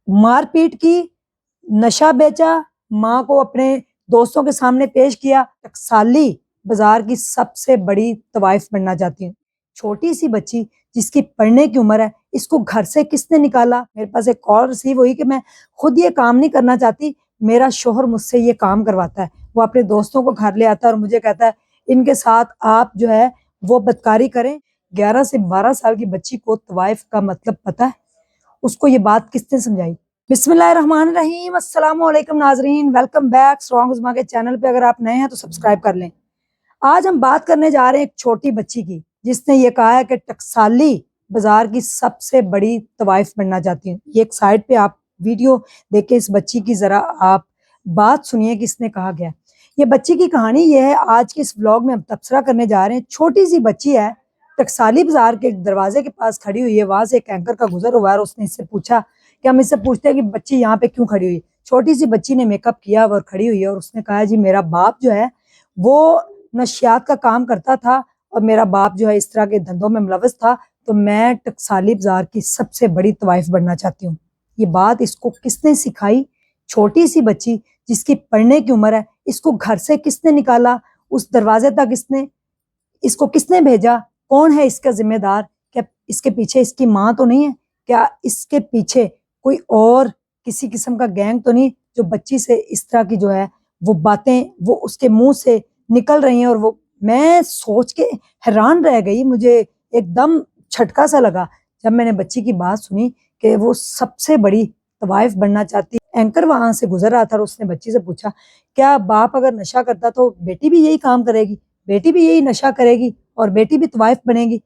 مار پیٹ کی، نشہ بیچا، ماں کو اپنے دوستوں کے سامنے پیش کیا، ٹکسالی بازار کی سب سے بڑی طوائف بننا چاہتی ہوں۔ چھوٹی سی بچی جس کی پڑھنے کی عمر ہے، اس کو گھر سے کس نے نکالا؟ میرے پاس ایک کال ریسیو ہوئی کہ میں خود یہ کام نہیں کرنا چاہتی، میرا شوہر مجھ سے یہ کام کرواتا ہے۔ وہ اپنے دوستوں کو گھر لے آتا ہے اور مجھے کہتا ہے ان کے ساتھ آپ جو ہے وہ بدکاری کریں۔ 11 سے 12 سال کی بچی کو طوائف کا مطلب پتہ ہے؟ اس کو یہ بات کس نے سمجھائی؟ بسم اللہ الرحمن الرحیم۔ السلام علیکم ناظرین، ویلکم بیک اسٹرانگ عظمیٰ کے چینل پہ۔ اگر آپ نئے ہیں تو سبسکرائب کر لیں۔ آج ہم بات کرنے جا رہے ہیں ایک چھوٹی بچی کی جس نے یہ کہا ہے کہ ٹکسالی بازار کی سب سے بڑی طوائف بننا چاہتی ہوں۔ یہ ایک سائٹ پہ آپ ویڈیو دیکھیں، اس بچی کی ذرا آپ بات سنیے کہ اس نے کہا گیا۔ یہ بچی کی کہانی یہ ہے، آج کے اس ولاگ میں ہم تبصرہ کرنے جا رہے ہیں۔ چھوٹی سی بچی ہے، ٹکسالی بازار کے دروازے کے پاس کھڑی ہوئی ہے، وہاں سے ایک اینکر کا گزر ہوا ہے اور اس نے اس سے پوچھا کہ ہم اس سے پوچھتے ہیں کہ بچی یہاں پہ کیوں کھڑی ہوئی؟ چھوٹی سی بچی نے میک اپ کیا اور کھڑی ہوئی ہے اور اس نے کہا جی میرا باپ جو ہے وہ نشیات کا کام کرتا تھا اور میرا باپ جو ہے اس طرح کے دھندوں میں ملوث تھا، تو میں ٹکسالی بازار کی سب سے بڑی طوائف بننا چاہتی ہوں۔ یہ بات اس کو کس نے سکھائی؟ چھوٹی سی بچی جس کی پڑھنے کی عمر ہے، اس کو گھر سے کس نے نکالا؟ اس دروازے تک اس کو کس نے بھیجا؟ کون ہے اس کا ذمہ دار؟ کیا اس کے پیچھے اس کی ماں تو نہیں ہے؟ کیا اس کے پیچھے کوئی اور کسی قسم کا گینگ تو نہیں جو بچی سے اس طرح کی جو ہے وہ باتیں وہ اس کے منہ سے نکل رہی ہیں؟ اور وہ میں سوچ کے حیران رہ گئی، مجھے ایک دم جھٹکا سا لگا جب میں نے بچی کی بات سنی کہ وہ سب سے بڑی طوائف بننا چاہتی۔ اینکر وہاں سے گزر رہا تھا اور اس نے بچی سے پوچھا کیا باپ اگر نشہ کرتا تو بیٹی بھی یہی کام کرے گی؟ بیٹی بھی یہی نشہ کرے گی اور بیٹی بھی طوائف بنے گی؟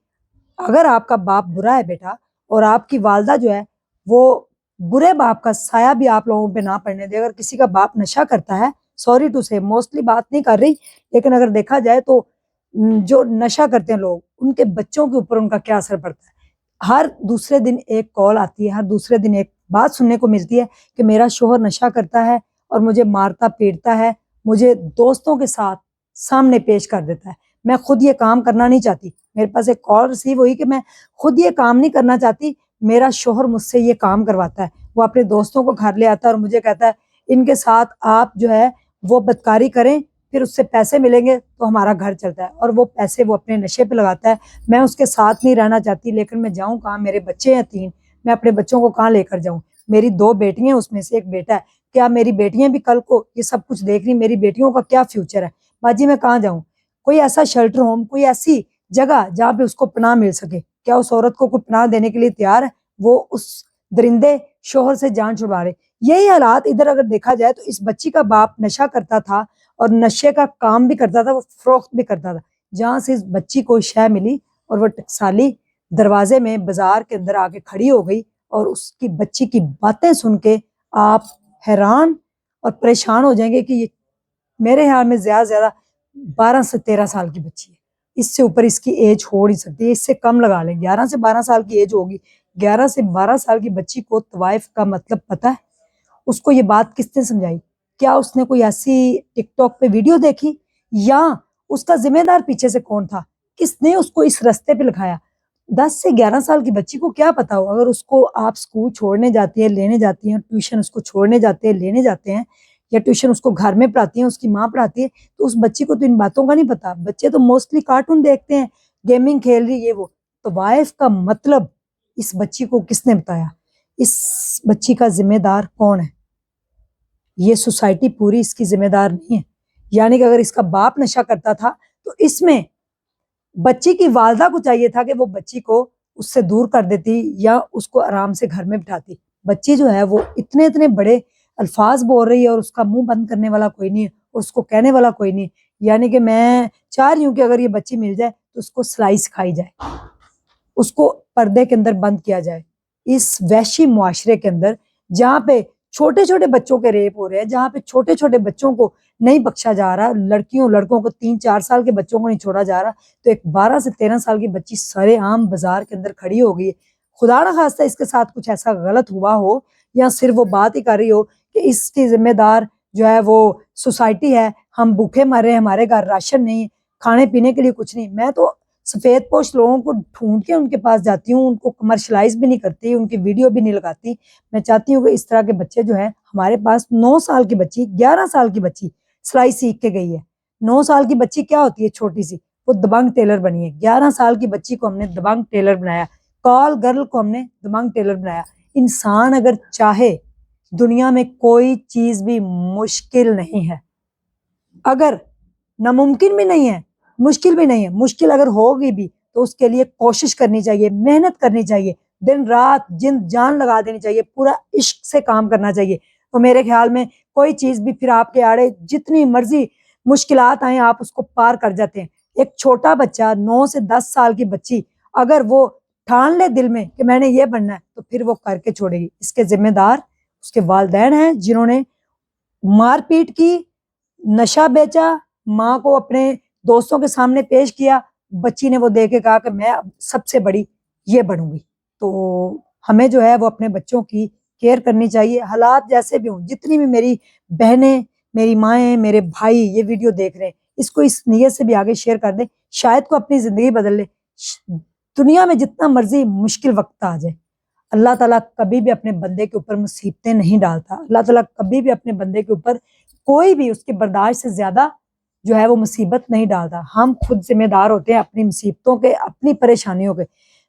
اگر آپ کا باپ برا ہے بیٹا اور آپ کی والدہ جو ہے وہ برے باپ کا سایہ بھی آپ لوگوں پہ نہ پڑنے دے، اگر کسی کا باپ نشہ کرتا ہے، سوری ٹو سے موسٹلی بات نہیں کر رہی لیکن اگر دیکھا جائے تو جو نشہ کرتے ہیں لوگ، ان کے بچوں کے اوپر ان کا کیا اثر پڑتا ہے۔ ہر دوسرے دن ایک کال آتی ہے، ہر دوسرے دن ایک بات سننے کو ملتی ہے کہ میرا شوہر نشہ کرتا ہے اور مجھے مارتا پیٹتا ہے، مجھے دوستوں کے ساتھ سامنے پیش کر دیتا ہے۔ میں خود یہ کام کرنا نہیں چاہتی، میرے پاس ایک کال ریسیو ہوئی کہ میں خود یہ کام نہیں کرنا چاہتی، میرا شوہر مجھ سے یہ کام کرواتا ہے۔ وہ اپنے دوستوں کو گھر لے آتا ہے اور مجھے کہتا ہے ان کے ساتھ آپ جو ہے وہ بدکاری کریں، پھر اس سے پیسے ملیں گے تو ہمارا گھر چلتا ہے، اور وہ پیسے وہ اپنے نشے پہ لگاتا ہے۔ میں اس کے ساتھ نہیں رہنا چاہتی لیکن میں جاؤں کہاں؟ میرے بچے ہیں 3، میں اپنے بچوں کو کہاں لے کر جاؤں؟ میری 2 بیٹیاں، اس میں سے ایک بیٹا ہے، کیا میری بیٹیاں بھی کل کو یہ سب کچھ دیکھ رہی؟ میری بیٹیوں کا کیا فیوچر ہے؟ باجی میں کہاں جاؤں؟ کوئی ایسا شیلٹر ہوم، کوئی ایسی جگہ جہاں پہ اس کو پناہ مل سکے؟ کیا اس عورت کو کوئی پناہ دینے کے لیے تیار ہے؟ وہ اس درندے شوہر سے جان چھڑوا رہے۔ یہی حالات ادھر اگر دیکھا جائے تو اس بچی کا باپ نشہ کرتا تھا اور نشے کا کام بھی کرتا تھا، وہ فروخت بھی کرتا تھا۔ جہاں سے اس بچی کو شے ملی اور وہ ٹکسالی دروازے میں بازار کے اندر آ کے کھڑی ہو گئی، اور اس کی بچی کی باتیں سن کے آپ حیران اور پریشان ہو جائیں گے کہ یہ میرے خیال میں زیادہ سے زیادہ 12 سے 13 سال کی بچی ہے، اس سے اوپر اس کی ایج ہو نہیں سکتی، اس سے کم لگا لیں، 11 سے 12 سال کی ایج ہوگی۔ 11 سے 12 سال کی بچی کو طوائف کا مطلب پتہ ہے؟ اس کو یہ بات کس نے سمجھائی؟ کیا اس نے کوئی ایسی ٹک ٹاک پہ ویڈیو دیکھی، یا اس کا ذمہ دار پیچھے سے کون تھا؟ کس نے اس کو اس رستے پہ لکھایا؟ 10 سے 11 سال کی بچی کو کیا پتا ہو؟ اگر اس کو آپ اسکول چھوڑنے جاتی ہیں، لینے جاتی ہیں، ٹیوشن اس کو چھوڑنے جاتے ہیں، لینے جاتے ہیں، یا ٹیوشن اس کو گھر میں پڑھاتی ہیں، اس کی ماں پڑھاتی ہے، تو اس بچی کو تو ان باتوں کا نہیں پتا۔ بچے تو موسٹلی کارٹون دیکھتے ہیں، گیمنگ کھیل رہی ہے وہ۔ طوائف کا مطلب اس بچی کو کس نے بتایا؟ اس بچی کا ذمہ دار کون ہے؟ یہ سوسائٹی پوری اس کی ذمہ دار نہیں ہے۔ یعنی کہ اگر اس کا باپ نشہ کرتا تھا تو اس میں بچی کی والدہ کو چاہیے تھا کہ وہ بچی کو اس سے دور کر دیتی یا اس کو آرام سے گھر میں بٹھاتی۔ بچی جو ہے وہ اتنے بڑے الفاظ بول رہی ہے اور اس کا منہ بند کرنے والا کوئی نہیں ہے اور اس کو کہنے والا کوئی نہیں۔ یعنی کہ میں چاہ رہی ہوں کہ اگر یہ بچی مل جائے تو اس کو سلائی سکھائی جائے، اس کو پردے کے اندر بند کیا جائے۔ اس وحشی معاشرے کے اندر جہاں پہ چھوٹے چھوٹے بچوں کے ریپ ہو رہے ہیں، جہاں پہ چھوٹے چھوٹے بچوں کو نہیں بخشا جا رہا، لڑکیوں لڑکوں کو 3-4 سال کے بچوں کو نہیں چھوڑا جا رہا، تو ایک 12 سے 13 سال کی بچی سرے عام بازار کے اندر کھڑی ہو گئی ہے۔ خدا نہ خواستہ اس کے ساتھ کچھ ایسا غلط ہوا ہو، یا صرف وہ بات ہی کر رہی ہو کہ اس کی ذمہ دار جو ہے وہ سوسائٹی ہے، ہم بھوکے مر رہے ہیں، ہمارے گھر راشن نہیں، کھانے پینے کے لیے کچھ نہیں۔ میں تو سفید پوش لوگوں کو ڈھونڈ کے ان کے پاس جاتی ہوں، ان کو کمرشلائز بھی نہیں کرتی، ان کی ویڈیو بھی نہیں لگاتی۔ میں چاہتی ہوں کہ اس طرح کے بچے جو ہیں ہمارے پاس، 9 سال کی بچی، 11 سال کی بچی سلائی سیکھ کے گئی ہے۔ 9 سال کی بچی کیا ہوتی ہے؟ چھوٹی سی، وہ دبنگ ٹیلر بنی ہے۔ 11 سال کی بچی کو ہم نے دبنگ ٹیلر بنایا، کال گرل کو ہم نے دبنگ ٹیلر بنایا۔ انسان اگر چاہے، دنیا میں کوئی چیز بھی مشکل نہیں ہے، اگر ناممکن بھی نہیں ہے، مشکل بھی نہیں ہے۔ مشکل اگر ہوگی بھی تو اس کے لیے کوشش کرنی چاہیے، محنت کرنی چاہیے، دن رات جان لگا دینی چاہیے، پورا عشق سے کام کرنا چاہیے۔ تو میرے خیال میں کوئی چیز بھی پھر آپ کے آڑے جتنی مرضی مشکلات آئیں، آپ اس کو پار کر جاتے ہیں۔ ایک چھوٹا بچہ، 9 سے 10 سال کی بچی، اگر وہ ٹھان لے دل میں کہ میں نے یہ بننا ہے، تو پھر وہ کر کے چھوڑے گی۔ اس کے ذمہ دار اس کے والدین ہیں، جنہوں نے مار پیٹ کی، نشہ بیچا، ماں کو اپنے دوستوں کے سامنے پیش کیا، بچی نے وہ دیکھ کے کہا کہ میں سب سے بڑی یہ بنوں گی۔ تو ہمیں جو ہے وہ اپنے بچوں کی کیئر کرنی چاہیے، حالات جیسے بھی ہوں۔ جتنی بھی میری بہنیں، میری مائیں، میرے بھائی یہ ویڈیو دیکھ رہے ہیں، اس کو اس نیت سے بھی آگے شیئر کر دیں، شاید کو اپنی زندگی بدل لے۔ دنیا میں جتنا مرضی مشکل وقت آ جائے، اللہ تعالیٰ کبھی بھی اپنے بندے کے اوپر مصیبتیں نہیں ڈالتا۔ اللہ تعالیٰ کبھی بھی اپنے بندے کے اوپر کوئی بھی اس کے برداشت سے زیادہ جو ہے وہ مصیبت نہیں ڈالتا۔ ہم خود ذمہ دار ہوتے ہیں اپنی مصیبتوں کے، اپنی پریشانیوں کے۔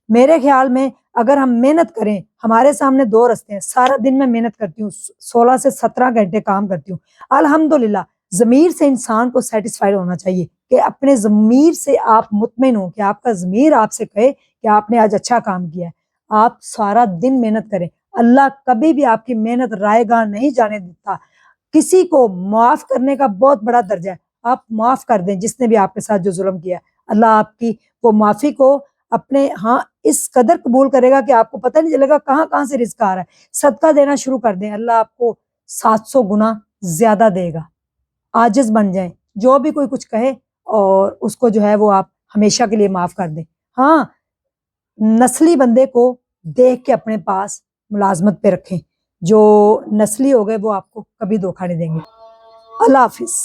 میرے خیال میں اگر ہم محنت کریں، ہمارے سامنے 2 رستے ہیں۔ سارا دن میں محنت کرتی ہوں، 16 سے 17 گھنٹے کام کرتی ہوں، الحمدللہ۔ ضمیر سے انسان کو سیٹسفائیڈ ہونا چاہیے کہ اپنے ضمیر سے آپ مطمئن ہوں، کہ آپ کا ضمیر آپ سے کہے کہ آپ نے آج اچھا کام کیا ہے۔ آپ سارا دن محنت کریں، اللہ کبھی بھی آپ کی محنت رائے گاہ نہیں جانے دیتا۔ کسی کو معاف کرنے کا بہت بڑا درجہ ہے، آپ معاف کر دیں جس نے بھی آپ کے ساتھ جو ظلم کیا ہے۔ اللہ آپ کی وہ معافی کو اپنے ہاں اس قدر قبول کرے گا کہ آپ کو پتہ نہیں چلے گا کہاں کہاں سے رزق آ رہا ہے۔ صدقہ دینا شروع کر دیں، اللہ آپ کو 700 گنا زیادہ دے گا۔ عاجز بن جائیں، جو بھی کوئی کچھ کہے اور اس کو جو ہے وہ آپ ہمیشہ کے لیے معاف کر دیں۔ ہاں، نسلی بندے کو دیکھ کے اپنے پاس ملازمت پہ رکھیں، جو نسلی ہو گئے وہ آپ کو کبھی دھوکہ نہیں دیں گے۔ اللہ حافظ۔